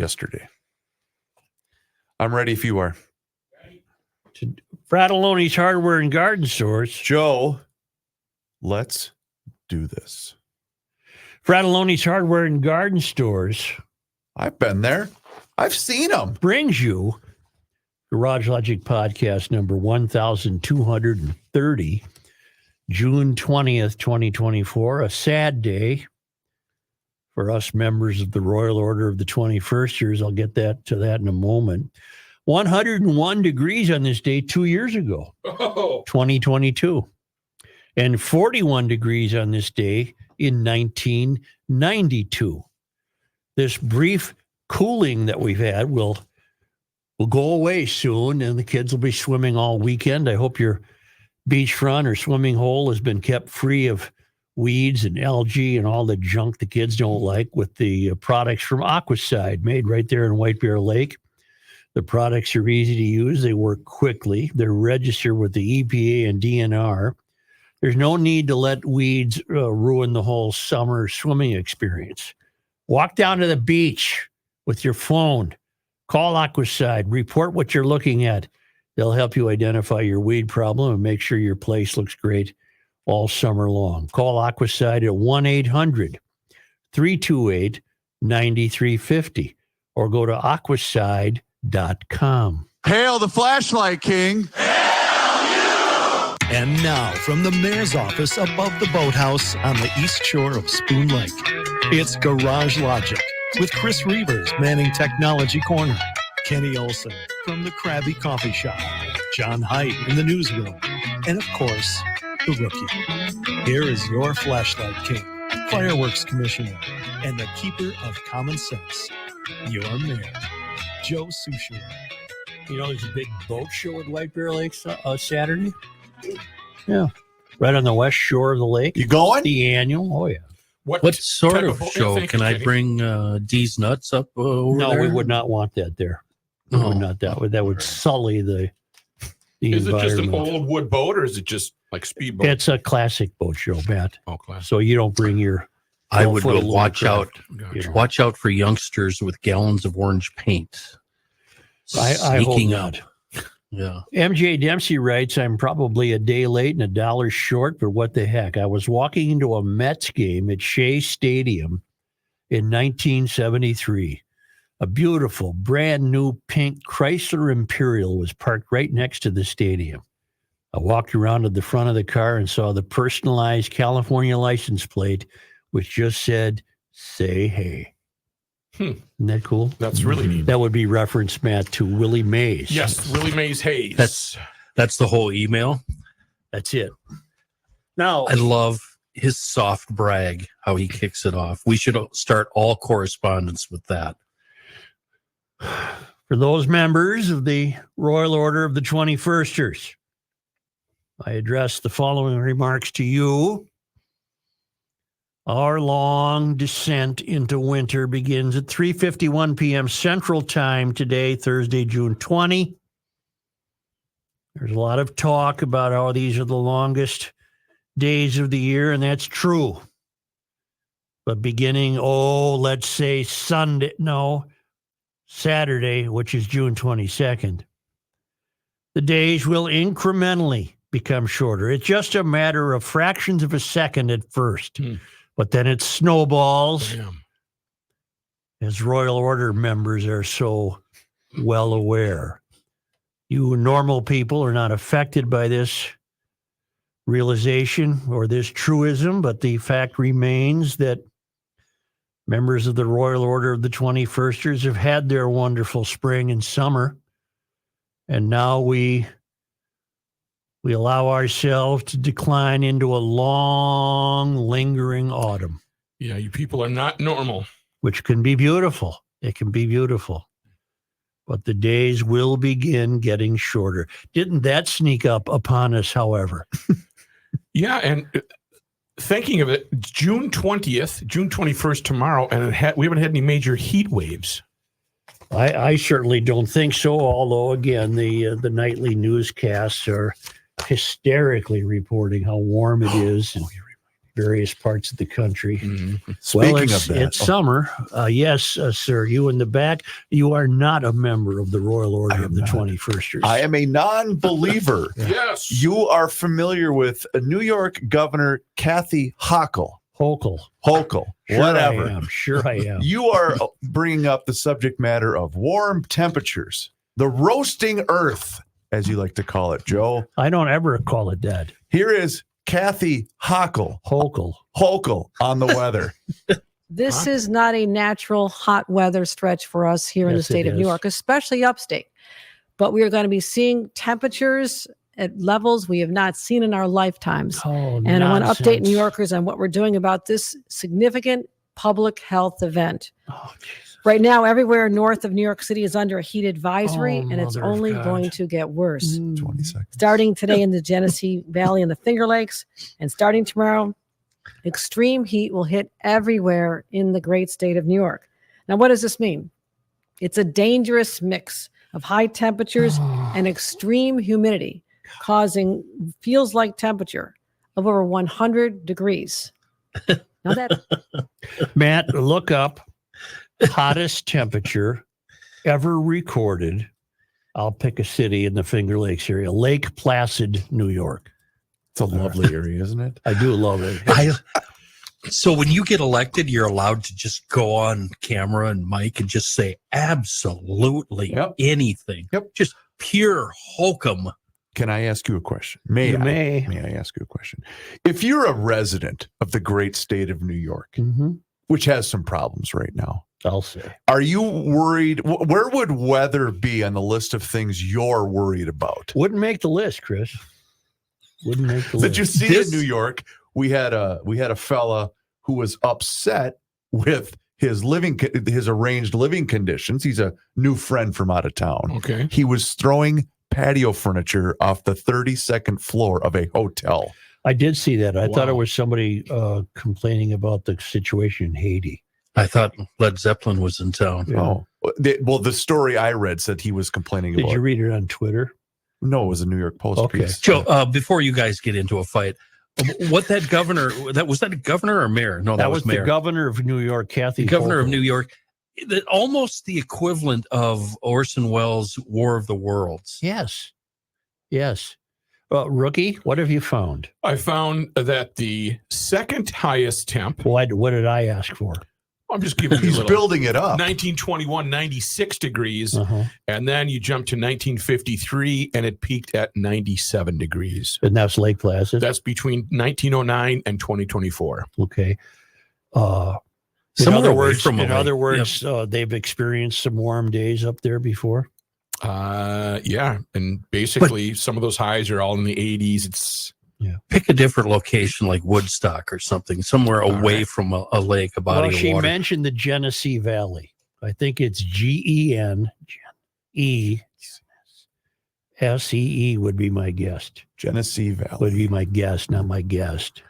yesterday. I'm ready if you are. To Fratelloni's Hardware and Garden Stores. Joe, let's do this. Fratelloni's Hardware and Garden Stores. I've been there. I've seen them. Brings you Garage Logic Podcast number 1230, June 20th, 2024. A sad day for us members of the Royal Order of the 21ster's. I'll get to that in a moment. 101 degrees on this day 2 years ago, 2022. And 41 degrees on this day in 1992. This brief cooling that we've had will go away soon, and the kids will be swimming all weekend. I hope your beachfront or swimming hole has been kept free of weeds and algae and all the junk the kids don't like with the products from Aquaside, made right there in White Bear Lake. The products are easy to use. They work quickly. They're registered with the EPA and DNR. There's no need to let weeds ruin the whole summer swimming experience. Walk down to the beach with your phone. Call Aquaside. Report what you're looking at. They'll help you identify your weed problem and make sure your place looks great all summer long. Call Aquaside at 1-800-328-9350 or go to aquaside.com. Hail the flashlight king. And now, from the mayor's office above the boathouse on the east shore of Spoon Lake, it's Garage Logic with Chris Reavers manning Technology Corner, Kenny Olson from the Krabby Coffee Shop, John Haidt in the newsroom, and of course, the rookie. Here is your flashlight king, fireworks commissioner, and the keeper of common sense, your mayor, Joe Souchere. You know, there's a big boat show at White Bear Lake Saturday. Yeah. Right on the west shore of the lake. You going? The annual. Oh, yeah. What sort of show? Can I bring D's nuts up over no, there? We would not want that there. No. That would sully the Is it just an environment. old wood boat, or is it just like speedboat? It's a classic boat show, Matt. Oh, classic. So you don't bring your... I would Full of watch out. aluminum craft, you know. Watch out for youngsters with gallons of orange paint. I hope Sneaking not. up. Yeah. MJ Dempsey writes, I'm probably a day late and $1 short, but what the heck? I was walking into a Mets game at Shea Stadium in 1973. A beautiful, brand new pink Chrysler Imperial was parked right next to the stadium. I walked around to the front of the car and saw the personalized California license plate, which just said, say hey. Isn't that cool? That's really neat. That would be reference, Matt, to Willie Mays. Yes, Willie Mays Hayes. That's the whole email. That's it. Now, I love his soft brag, how he kicks it off. We should start all correspondence with that. for those members of the Royal Order of the 21ster's, I address the following remarks to you. Our long descent into winter begins at 3:51 p.m. Central Time today, Thursday, June 20. There's a lot of talk about how these are the longest days of the year, and that's true. But beginning, let's say Saturday, which is June 22nd, the days will incrementally become shorter. It's just a matter of fractions of a second at first. But then it snowballs, as Royal Order members are so well aware. You normal people are not affected by this realization or this truism, but the fact remains that members of the Royal Order of the 21ster's have had their wonderful spring and summer, and now we allow ourselves to decline into a long, lingering autumn. Yeah, you people are not normal. Which can be beautiful. It can be beautiful. But the days will begin getting shorter. Didn't that sneak up upon us, however? Yeah, and thinking of it, June 20th, June 21st tomorrow, and we haven't had any major heat waves. I certainly don't think so, although, again, the nightly newscasts are hysterically reporting how warm it is. And various parts of the country. Speaking of that, it's summer. Yes, sir. You in the back. You are not a member of the Royal Order of the 21ster's. I am a non-believer. Yes. You are familiar with New York Governor Kathy Hochul. Hochul. Whatever. Sure I am. You are bringing up the subject matter of warm temperatures, the roasting earth, as you like to call it, Joe. I don't ever call it that. Here is Kathy Hochul on the weather. This is not a natural hot weather stretch for us here in the Yes, state it of New is. York, especially upstate. But we are going to be seeing temperatures at levels we have not seen in our lifetimes. Oh, And I want to update nonsense. New Yorkers on what we're doing about this significant public health event. Oh, Jesus. Right now, everywhere north of New York City is under a heat advisory, Oh, and it's Mother of only God. going to get worse. 20 seconds. Starting today in the Genesee Valley and the Finger Lakes, and starting tomorrow, extreme heat will hit everywhere in the great state of New York. Now, what does this mean? It's a dangerous mix of high temperatures and extreme humidity, causing feels like temperature of over 100 degrees. Now that Matt, look up hottest temperature ever recorded. I'll pick a city in the Finger Lakes area, Lake Placid, New York. It's a lovely area, isn't it? I do love it. So when you get elected, you're allowed to just go on camera and mic and just say absolutely Yep. anything. Yep. Just pure hokum. Can I ask you a question? May You I? may. May I ask you a question? If you're a resident of the great state of New York, Mhm. which has some problems right now, I'll say. are you worried? Where would weather be on the list of things you're worried about? Wouldn't make the list, Chris. Wouldn't make the Did you list. see in New York? We had a fella who was upset with his arranged living conditions. He's a new friend from out of town. Okay. He was throwing patio furniture off the 32nd floor of a hotel. I did see that. I thought it Wow. was somebody complaining about the situation in Haiti. I thought Led Zeppelin was in town. Yeah. Oh, well, the story I read said he was complaining Did about. you read it on Twitter? No, it was a New York Post Okay. piece. Joe, before you guys get into a fight, what that governor, was that a governor or mayor? No, That was mayor. the governor of New York, Kathy. Governor of Hochul. New York. Almost the equivalent of Orson Welles' War of the Worlds. Yes. Yes. Rookie, what have you found? I found that the second highest temp, What did I ask for? I'm just giving you a He's little, building it up. 1921, 96 degrees. Uh-huh. And then you jump to 1953 and it peaked at 97 degrees. And that's Lake Placid. That's between 1909 and 2024. Okay. In Somewhere other away words, from they've experienced some warm days up there before. Yeah. And basically some of those highs are all in the 80s. It's Pick a different location like Woodstock or something, somewhere All away right. from a lake, a body Well, of she water. mentioned the Genesee Valley. I think it's GENESEE would be my guest. Genesee Valley. Would be my guest, not my guest.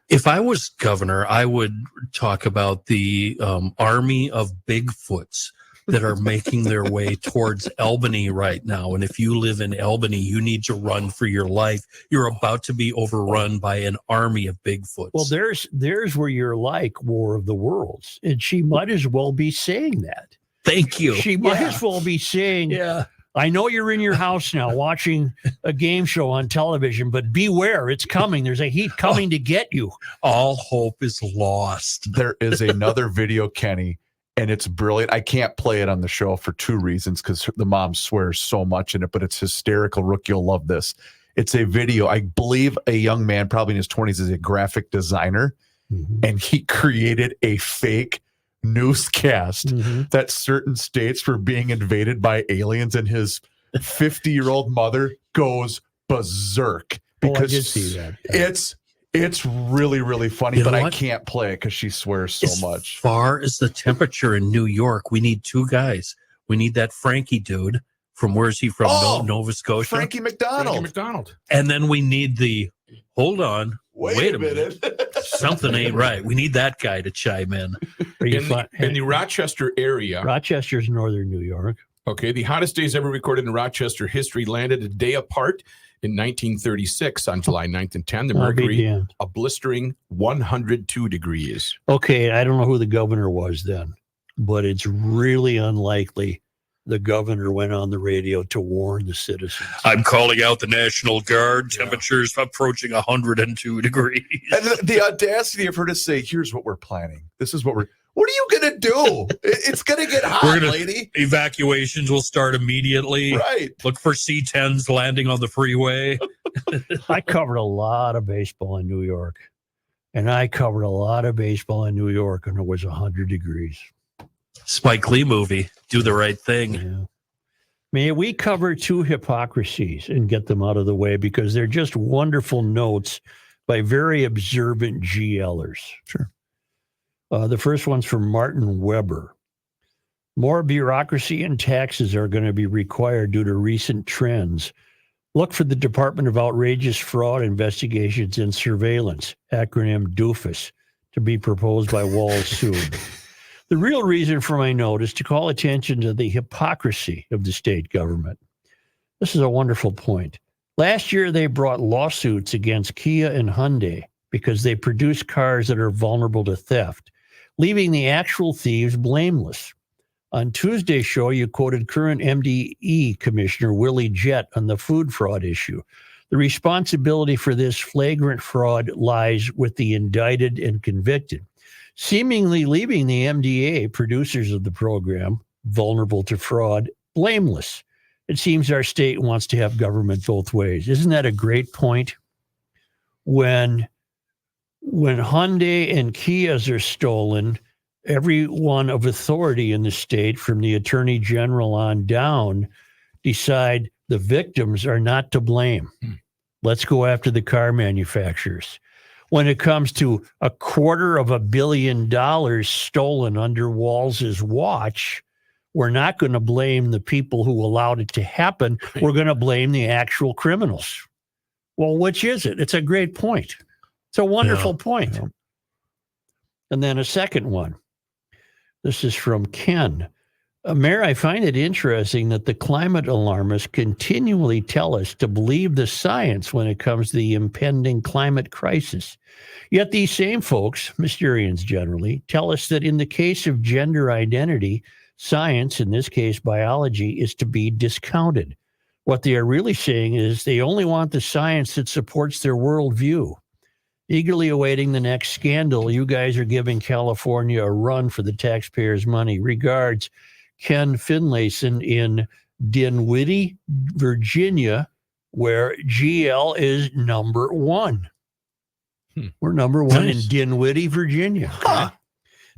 If I was governor, I would talk about the army of Bigfoots that are making their way towards Albany right now. And if you live in Albany, you need to run for your life. You're about to be overrun by an army of Bigfoots. Well, there's where you're like War of the Worlds. And she might as well be saying that. Thank you. She might as well be saying, Yeah. I know you're in your house now watching a game show on television, but beware, it's coming. There's a heat coming to get you. All hope is lost. There is another video, Kenny, and it's brilliant. I can't play it on the show for two reasons, because the mom swears so much in it, but it's hysterical. Rook, you'll love this. It's a video. I believe a young man, probably in his 20s, is a graphic designer, and he created a fake newscast that certain states were being invaded by aliens, and his 50-year-old mother goes berserk Oh, I because did see that. it's really, really funny, You know but I what? can't play it because she swears so As much. far as the temperature in New York, we need two guys. We need that Frankie dude from, where's he from? Oh, Nova Scotia. Frankie McDonald. Frankie McDonald. And then we need the, hold on, Wait a minute. something ain't right. We need that guy to chime in. Are you In the Rochester area, Rochester's northern New York. okay, the hottest days ever recorded in Rochester history landed a day apart In 1936, on July 9th and 10th, the I'll be mercury, damned. a blistering 102 degrees. Okay, I don't know who the governor was then, but it's really unlikely the governor went on the radio to warn the citizens. I'm calling out the National Guard. Temperatures approaching 102 degrees. And the audacity of her to say, here's what we're planning. This is what are you going to do? It's going to get hot, lady. Evacuations will start immediately. Right. Look for C-10s landing on the freeway. I covered a lot of baseball in New York, and I covered a lot of baseball in New York when it was 100 degrees. Spike Lee movie, Do the Right Thing. Yeah. May we cover two hypocrisies and get them out of the way because they're just wonderful notes by very observant GLers. Sure. The first one's from Martin Weber. More bureaucracy and taxes are going to be required due to recent trends. Look for the Department of Outrageous Fraud Investigations and Surveillance, acronym DOOFUS, to be proposed by Wall soon. The real reason for my note is to call attention to the hypocrisy of the state government. This is a wonderful point. Last year, they brought lawsuits against Kia and Hyundai because they produce cars that are vulnerable to theft, leaving the actual thieves blameless. On Tuesday's show, you quoted current MDE Commissioner Willie Jett on the food fraud issue. The responsibility for this flagrant fraud lies with the indicted and convicted, seemingly leaving the MDA, producers of the program, vulnerable to fraud, blameless. It seems our state wants to have government both ways. Isn't that a great point? When Hyundai and Kias are stolen, everyone of authority in the state, from the attorney general on down, decide the victims are not to blame. Let's go after the car manufacturers. When it comes to $250 million stolen under Walz's watch, we're not going to blame the people who allowed it to happen. We're going to blame the actual criminals. Well, which is it? It's a great point. It's a wonderful point. Yeah. And then a second one. This is from Ken. Mayor, I find it interesting that the climate alarmists continually tell us to believe the science when it comes to the impending climate crisis. Yet these same folks, Mysterians generally, tell us that in the case of gender identity, science, in this case biology, is to be discounted. What they are really saying is they only want the science that supports their worldview. Eagerly awaiting the next scandal, you guys are giving California a run for the taxpayers' money. Regards, Ken Finlayson in Dinwiddie, Virginia, where GL is number one. We're number one in Dinwiddie, Virginia. Huh.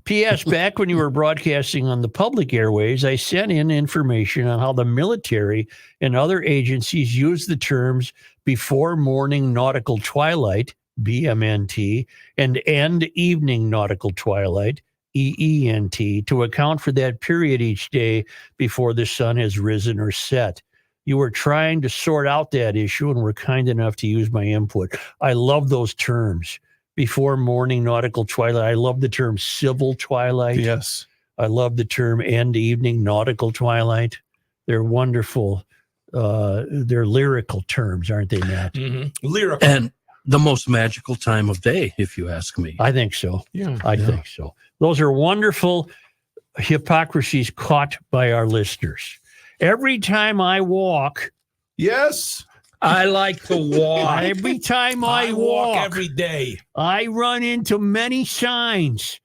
P.S. Back when you were broadcasting on the public airways, I sent in information on how the military and other agencies use the terms before morning nautical twilight, BMNT, and end evening nautical twilight, EENT, to account for that period each day before the sun has risen or set. You were trying to sort out that issue and were kind enough to use my input. I love those terms. Before morning nautical twilight. I love the term civil twilight. Yes. I love the term end evening nautical twilight. They're wonderful. They're lyrical terms, aren't they, Matt? Mm-hmm. Lyrical. And the most magical time of day, if you ask me. I think so. Yeah. I think so. Those are wonderful hypocrisies caught by our listeners. Every time I walk. Yes. I like to walk. Every time I walk every day, I run into many signs.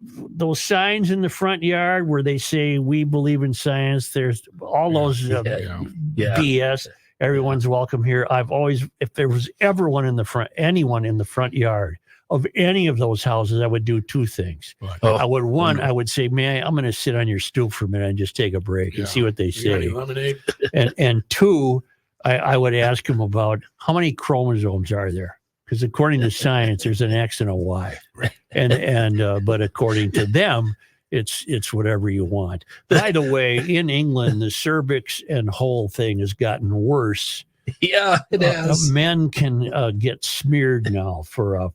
Those signs in the front yard where they say we believe in science. There's all those BS. Everyone's welcome here. I've always, if there was ever anyone in the front yard of any of those houses, I would do two things. I would say, man, I'm going to sit on your stoop for a minute and just take a break and see what they say. Lemonade. and two, I would ask him about how many chromosomes are there? Because according to science, there's an X and a Y. But according to them, it's whatever you want. By the way, in England, the cervix and whole thing has gotten worse. Yeah, it has. Men can get smeared now for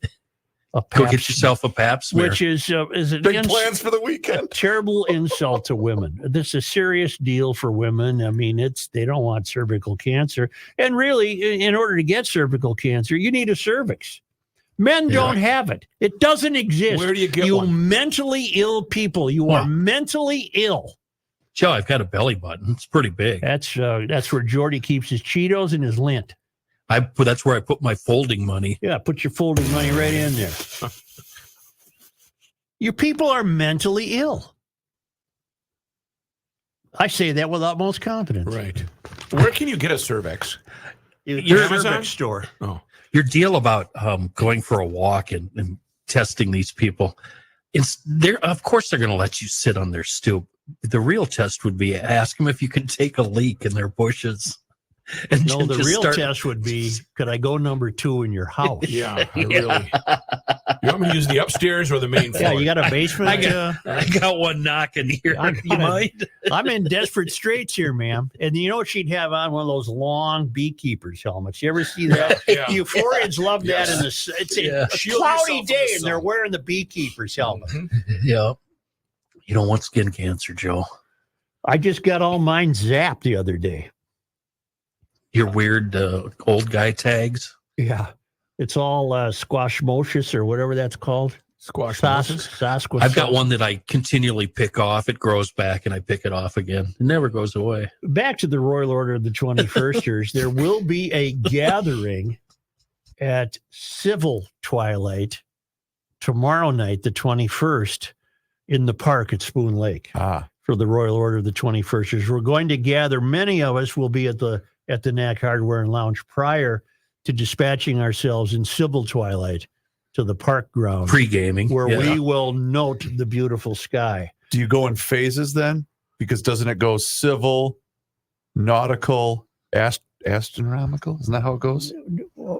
a Go pap get yourself a pap smear. which is an Big plans for the weekend. terrible insult to women. This is a serious deal for women. I mean, they don't want cervical cancer. And really, in order to get cervical cancer, you need a cervix. Men don't have it. It doesn't exist. Where do you get you one? mentally ill people. You are mentally ill. Joe, I've got a belly button. It's pretty big. That's where Jordy keeps his Cheetos and his lint. That's where I put my folding money. Yeah, put your folding money right in there. Your people are mentally ill. I say that with utmost confidence. Right. Where can you get a cervix? Your Amazon? cervix store. Oh, Your deal about going for a walk and testing these people, of course they're going to let you sit on their stoop. The real test would be ask them if you can take a leak in their bushes. And No, the just real start- test would be, could I go number 2 in your house? yeah. I really. You want me to use the upstairs or the main floor? Yeah, you got a basement? I got one knocking here. You mind? I'm in desperate straits here, ma'am. And you know what she'd have on? One of those long beekeeper's helmets. You ever see that? Yeah. Euphorians love that. It's Yeah. a Shield cloudy yourself from day, the and they're sun. wearing the beekeeper's helmet. Mhm. Yeah. You don't want skin cancer, Joe. I just got all mine zapped the other day. Your weird old guy tags. Yeah. It's all squashmocious or whatever that's called. Squash. Sasquatch. I've got one that I continually pick off. It grows back and I pick it off again. It never goes away. Back to the Royal Order of the 21ster's. There will be a gathering at Civil Twilight tomorrow night, the 21st, in the park at Spoon Lake for the Royal Order of the 21ster's. We're going to gather. Many of us will be at the Knack Hardware and Lounge prior to dispatching ourselves in Civil Twilight to the park ground Pre-gaming. where yeah. we will note the beautiful sky. Do you go in phases then? Because doesn't it go civil, nautical, astronomical? Isn't that how it goes?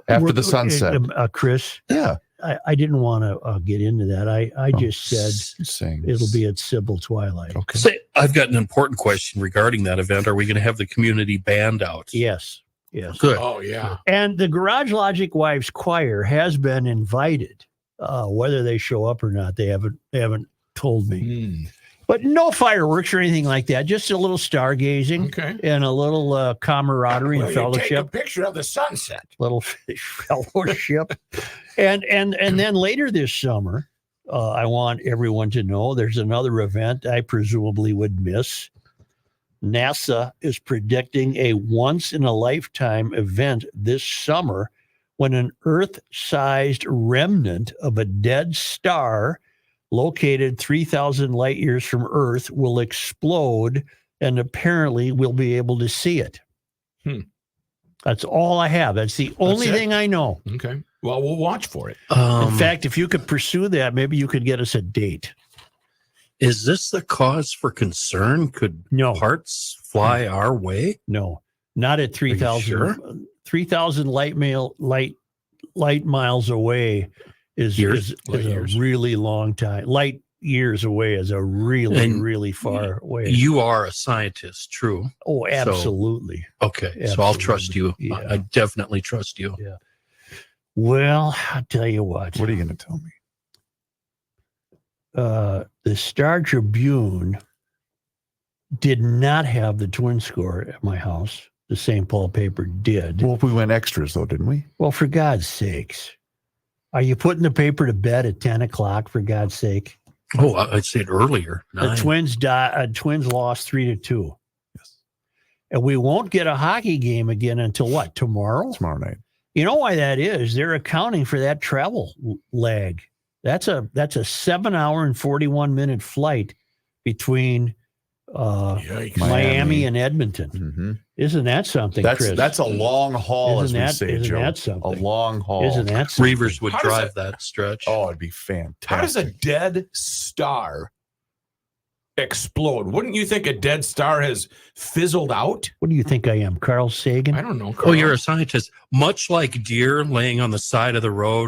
After the sunset. Chris, Yeah. I didn't want to get into that. I just said Saying it'll be at Civil Twilight. okay. So I've got an important question regarding that event. Are we going to have the community band out? Yes. Good. Oh, yeah. And the Garage Logic Wives Choir has been invited. Whether they show up or not, they haven't told me. Mm. But no fireworks or anything like that. Just a little stargazing Okay. and a little camaraderie and Well, you take a fellowship. picture of the sunset. Little fellowship. and then later this summer, I want everyone to know there's another event I presumably would miss. NASA is predicting a once-in-a-lifetime event this summer when an Earth-sized remnant of a dead star located 3,000 light years from Earth will explode, and apparently we'll be able to see it. That's all I have. That's the only it? thing I know. Okay. Well, we'll watch for it. In fact, if you could pursue that, maybe you could get us a date. Is this the cause for concern? Could No. parts fly our way? No, not at 3,000. sure? 3,000 light miles away is Light a years. really long time. Light years away is a really, And really far away. You are a scientist, true? Oh, absolutely. Okay, so I'll trust you. Yeah. I definitely trust you. Well, I'll tell you what. What are you going to tell me? The Star Tribune did not have the twin score at my house. The St. Paul paper did. Well, we went extras though, didn't we? Well, for God's sakes. Are you putting the paper to bed at 10 o'clock, for God's sake? Oh, I said earlier. The 9. Twins lost 3-2. Yes. And we won't get a hockey game again until what, tomorrow? Tomorrow night. You know why that is? They're accounting for that travel lag. That's a 7-hour and 41-minute flight between Yikes. Miami and Edmonton. Mm-hmm. Isn't that something, Chris? That's a long haul, Isn't as we say, isn't Joe. that something? A long haul. Isn't that something? Reavers would How does drive that stretch. Oh, it'd be fantastic. How does a dead star explode? Wouldn't you think a dead star has fizzled out? What do you think I am, Carl Sagan? I don't know. Oh, you're a scientist. Much like deer laying on the side of the road